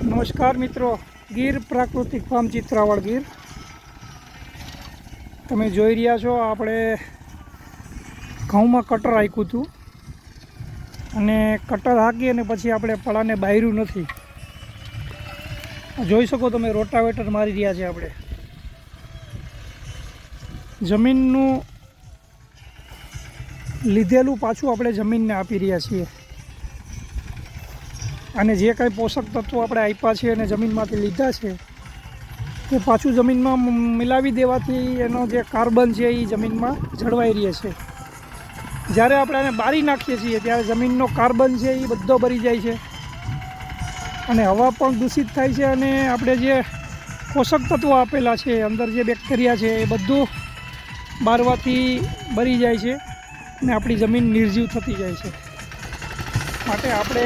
નમસ્કાર મિત્રો, ગીર પ્રાકૃતિક ફાર્મ ચિત્રાવળ ગીર તમે જોઈ રહ્યા છો. આપણે ઘઉંમાં કટર હાંક્યું હતું અને કટર હાંકી અને પછી આપણે પડાને બાયરું નથી. જોઈ શકો તમે, રોટાવેટર મારી રહ્યા છે. આપણે જમીનનું લીધેલું પાછું આપણે જમીનને આપી રહ્યા છીએ અને જે કાંઈ પોષક તત્વો આપણે આપ્યા છે અને જમીનમાંથી લીધા છે તે પાછું જમીનમાં મિલાવી દેવાથી એનો જે કાર્બન છે એ જમીનમાં જળવાઈ રહે છે. જ્યારે આપણે આને બારી નાખીએ છીએ ત્યારે જમીનનો કાર્બન છે એ બધો બળી જાય છે અને હવા પણ દૂષિત થાય છે અને આપણે જે પોષક તત્વો આપેલા છે, અંદર જે બેક્ટેરિયા છે એ બધું બારવાથી બળી જાય છે અને આપણી જમીન નિર્જીવ થતી જાય છે. માટે આપણે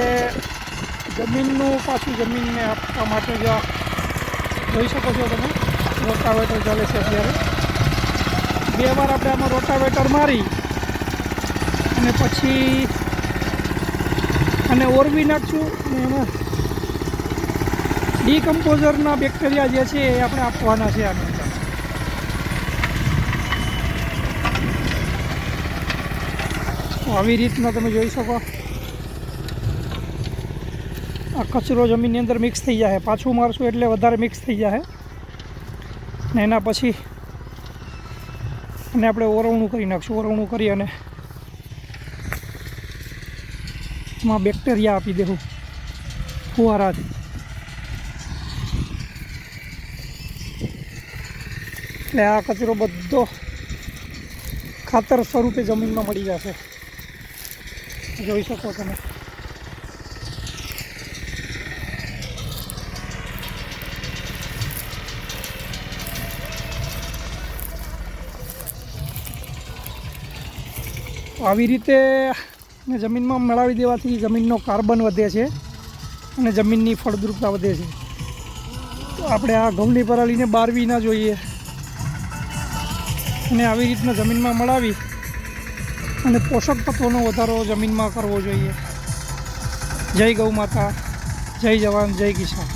જમીનનું પાછું જમીનને આપવા માટે જો જોઈ શકો છો તમે, રોટાવેટર ચાલે છે. અત્યારે 2 વાર આપણે આમાં રોટાવેટર મારી અને પછી અને ઓરવી નાખશું અને એમાં ડીકમ્પોઝરના બેક્ટેરિયા જે છે એ આપણે આપવાના છે. આની અંદર આવી રીતના તમે જોઈ શકો, આ કચરો જમીનની અંદર મિક્સ થઈ જાય. પાછું મારશું એટલે વધારે મિક્સ થઈ જાય ને એના પછી અને આપણે ઓરવણું કરી નાખશું. ઓરવણું કરી અને એમાં બેક્ટેરિયા આપી દેવું ફુવારાથી. એટલે આ કચરો બધો ખાતર સ્વરૂપે જમીનમાં મળી જશે. જોઈ શકો તમે. આવી રીતે જમીનમાં મેળવી દેવાથી જમીનનો કાર્બન વધે છે અને જમીનની ફળદ્રુપતા વધે છે. તો આપણે આ ઘઉંની પરાળીને બારવી ના જોઈએ અને આવી રીતના જમીનમાં મળાવી અને પોષક તત્વોનો વધારો જમીનમાં કરવો જોઈએ. જય ગૌ માતા, જય જવાન, જય કિસાન.